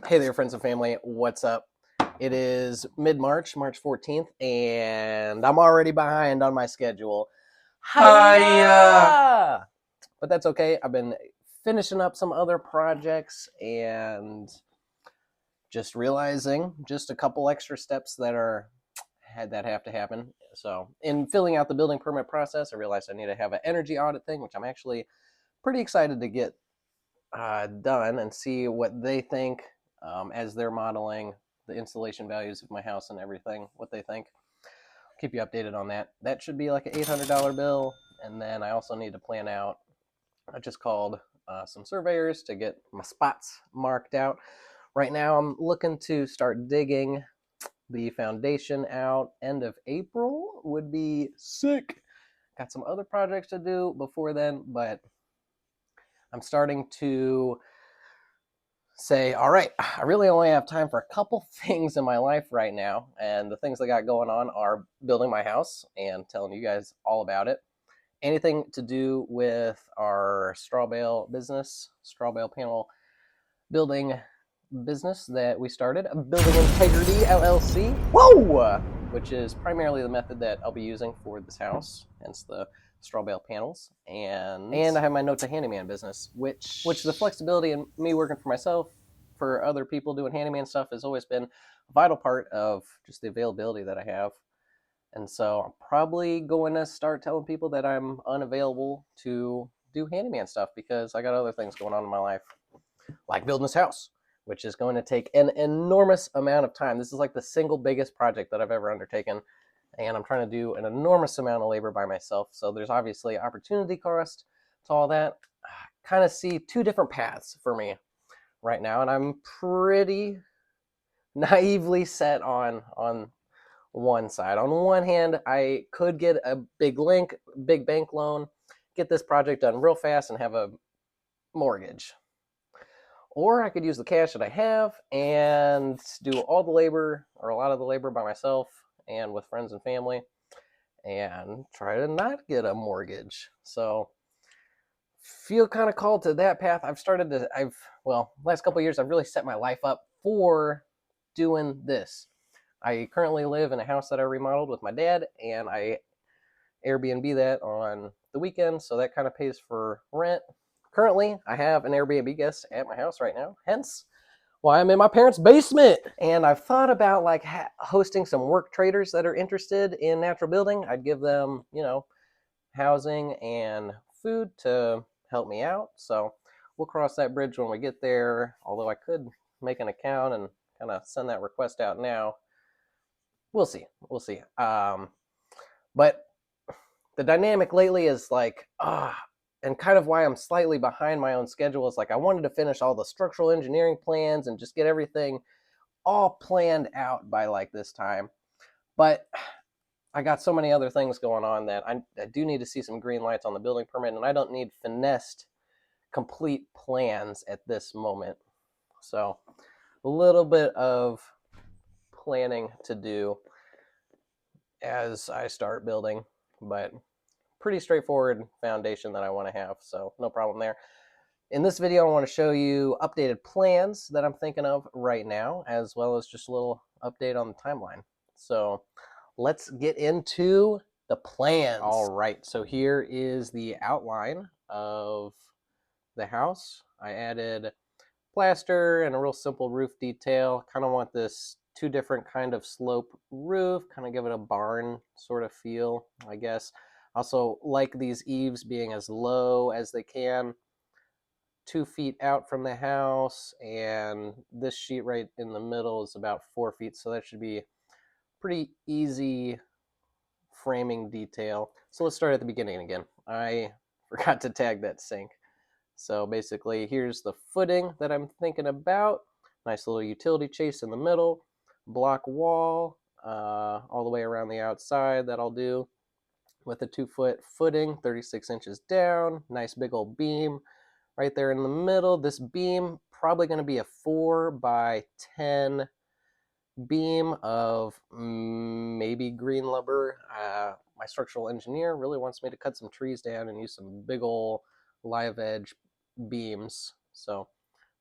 Hey there, friends and family. What's up? It is mid-March, March 14th, and I'm already behind on my schedule. Hiya! But that's okay. I've been finishing up some other projects and just realizing just a couple extra steps that have to happen. So, in filling out the building permit process, I realized I need to have an energy audit thing, which I'm actually pretty excited to get done and see what they think as they're modeling the installation values of my house and everything, what they think. Keep you updated on that. That should be like an $800 bill. And then I also need to plan out, I just called some surveyors to get my spots marked out. Right now, I'm looking to start digging the foundation out. End of April would be sick. Got some other projects to do before then, but I'm starting to say, all right, I really only have time for a couple things in my life right now. And the things I got going on are building my house and telling you guys all about it. Anything to do with our straw bale business, straw bale panel building business that we started, Building Integrity LLC. Whoa! Which is primarily the method that I'll be using for this house, hence the straw bale panels. And I have my Note to Handyman business, which the flexibility in me working for myself, for other people doing handyman stuff, has always been a vital part of just the availability that I have. And so I'm probably going to start telling people that I'm unavailable to do handyman stuff because I got other things going on in my life, like building this house, which is going to take an enormous amount of time. This is like the single biggest project that I've ever undertaken, and I'm trying to do an enormous amount of labor by myself. So there's obviously opportunity cost to all that. I kind of see two different paths for me right now, and I'm pretty naively set on one side. On one hand, I could get a big bank loan, get this project done real fast, and have a mortgage. Or I could use the cash that I have and do all the labor or a lot of the labor by myself and with friends and family and try to not get a mortgage. So feel kind of called to that path. Last couple of years, I've really set my life up for doing this. I currently live in a house that I remodeled with my dad, and I Airbnb that on the weekend, so that kind of pays for rent. Currently, I have an Airbnb guest at my house right now, hence why I'm in my parents' basement. And I've thought about like hosting some work traders that are interested in natural building. I'd give them, housing and food to help me out. So we'll cross that bridge when we get there. Although I could make an account and kind of send that request out now. We'll see. But the dynamic lately is like, and kind of why I'm slightly behind my own schedule is like I wanted to finish all the structural engineering plans and just get everything all planned out by like this time. But I got so many other things going on that I do need to see some green lights on the building permit, and I don't need finessed complete plans at this moment. So a little bit of planning to do as I start building, but pretty straightforward foundation that I want to have, so no problem there. In this video, I want to show you updated plans that I'm thinking of right now, as well as just a little update on the timeline. So let's get into the plans. All right, so here is the outline of the house. I added plaster and a real simple roof detail. Kind of want this two different kind of slope roof, kind of give it a barn sort of feel, I guess. Also like these eaves being as low as they can, 2 feet out from the house, and this sheet right in the middle is about 4 feet, so that should be pretty easy framing detail. So let's start at the beginning again. I forgot to tag that sink. So basically, here's the footing that I'm thinking about. Nice little utility chase in the middle, block wall all the way around the outside that I'll do with a 2-foot footing, 36 inches down, nice big old beam right there in the middle. This beam probably going to be a 4x10 beam of maybe green lumber. My structural engineer really wants me to cut some trees down and use some big old live edge beams. So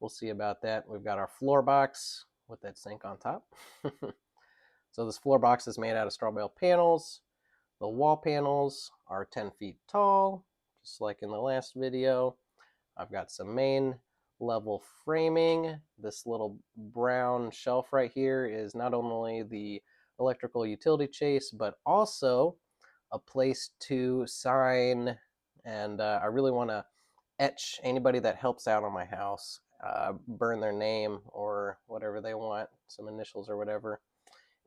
we'll see about that. We've got our floor box with that sink on top. So this floor box is made out of straw bale panels. The wall panels are 10 feet tall, just like in the last video. I've got some main level framing. This little brown shelf right here is not only the electrical utility chase, but also a place to sign. And I really want to etch anybody that helps out on my house, burn their name or whatever they want, some initials or whatever,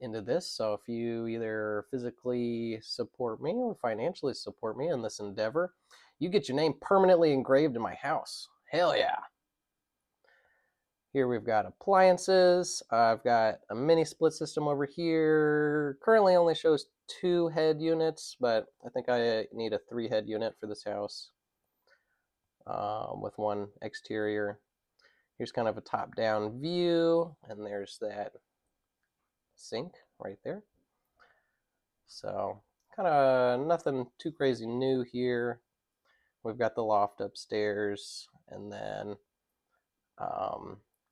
into this. So if you either physically support me or financially support me in this endeavor, you get your name permanently engraved in my house. Hell yeah. Here we've got appliances. I've got a mini split system over here. Currently only shows 2 head units, but I think I need a 3 head unit for this house, with 1 exterior. Here's kind of a top-down view, and there's that sink right there. So kind of nothing too crazy new here. We've got the loft upstairs, and then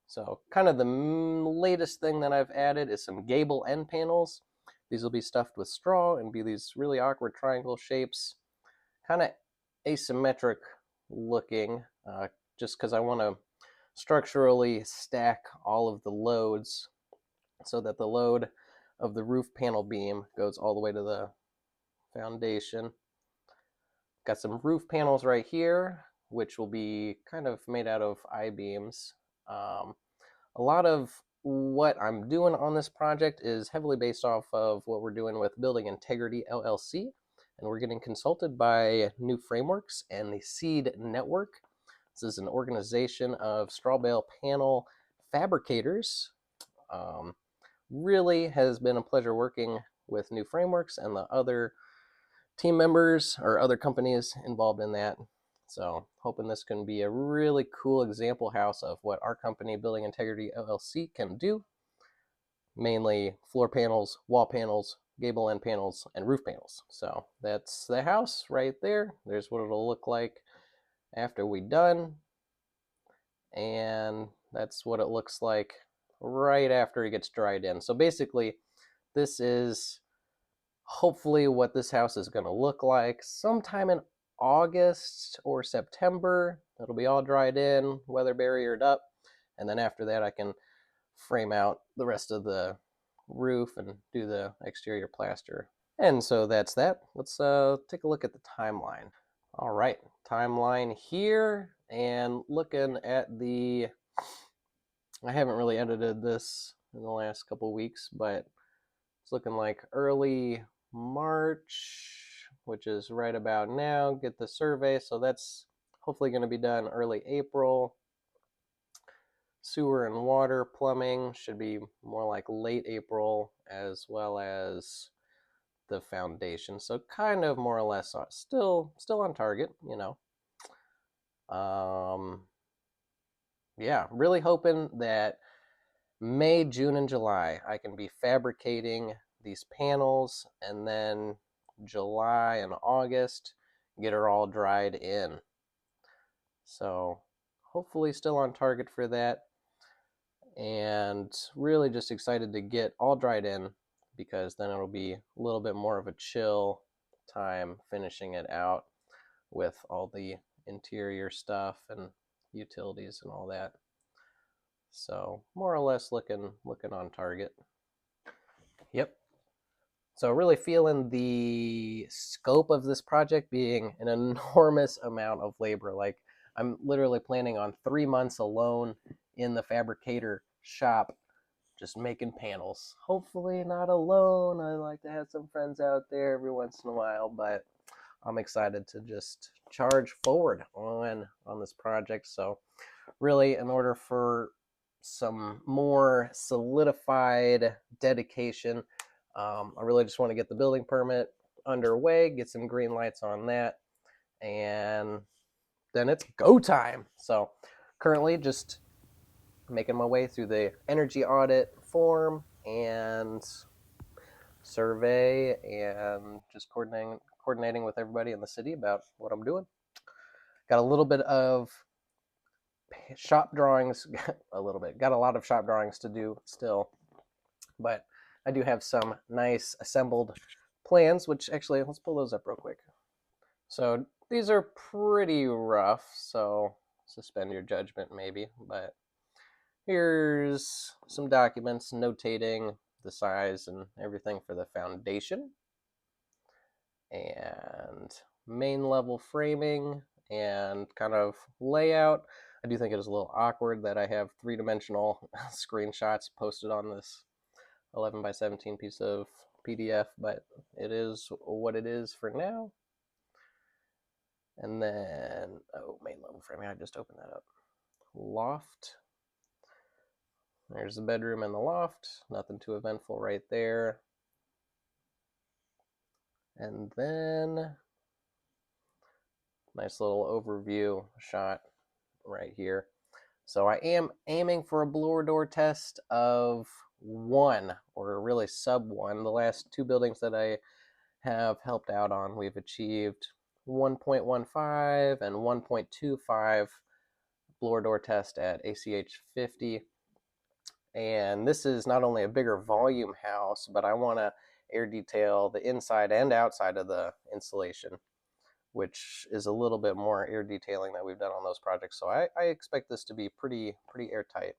so kind of the latest thing that I've added is some gable end panels. These will be stuffed with straw and be these really awkward triangle shapes, kind of asymmetric looking, just because I want to structurally stack all of the loads so that the load of the roof panel beam goes all the way to the foundation. Got some roof panels right here, which will be kind of made out of I-beams. A lot of what I'm doing on this project is heavily based off of what we're doing with Building Integrity LLC, and we're getting consulted by New Frameworks and the Seed Network. This is an organization of straw bale panel fabricators. Really has been a pleasure working with New Frameworks and the other team members or other companies involved in that. So hoping this can be a really cool example house of what our company, Building Integrity LLC, can do. Mainly floor panels, wall panels, gable end panels, and roof panels. So that's the house right there. There's what it'll look like after we're done. And that's what it looks like right after it gets dried in. So basically, this is hopefully what this house is going to look like sometime in August or September. It'll be all dried in, weather barriered up, and then after that I can frame out the rest of the roof and do the exterior plaster. And so that's that. Let's take a look at the timeline. All right, timeline here, and looking at the, I haven't really edited this in the last couple weeks, but it's looking like early March, which is right about now. Get the survey, so that's hopefully going to be done early April. Sewer and water plumbing should be more like late April, as well as the foundation. So kind of more or less still on target, you know. Yeah, really hoping that May, June, and July I can be fabricating these panels, and then July and August get her all dried in. So hopefully still on target for that, and really just excited to get all dried in, because then it'll be a little bit more of a chill time finishing it out with all the interior stuff and utilities and all that. So more or less looking on target. Yep. So really feeling the scope of this project being an enormous amount of labor. Like, I'm literally planning on 3 months alone in the fabricator shop just making panels. Hopefully not alone. I like to have some friends out there every once in a while, but I'm excited to just charge forward on this project. So really, in order for some more solidified dedication, I really just want to get the building permit underway, get some green lights on that, and then it's go time. So currently just making my way through the energy audit form and survey, and just coordinating with everybody in the city about what I'm doing. Got a little bit of shop drawings a little bit. Got a lot of shop drawings to do still, but I do have some nice assembled plans, which actually, let's pull those up real quick. So these are pretty rough, so suspend your judgment maybe, but here's some documents notating the size and everything for the foundation and main level framing and kind of layout. I do think it is a little awkward that I have three-dimensional screenshots posted on this 11 by 17 piece of PDF, but it is what it is for now. And then, oh, main level framing, I just opened that up. Loft. There's the bedroom and the loft. Nothing too eventful right there. And then, nice little overview shot right here. So I am aiming for a blower door test of 1, or really sub 1. The last 2 buildings that I have helped out on, we've achieved 1.15 and 1.25 blower door test at ACH 50. And this is not only a bigger volume house, but I want to air detail the inside and outside of the installation, which is a little bit more air detailing that we've done on those projects. So I expect this to be pretty airtight.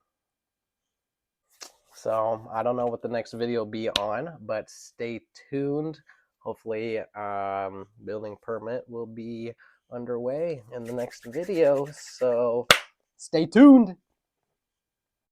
So I don't know what the next video will be on, but stay tuned. Hopefully building permit will be underway in the next video. So stay tuned.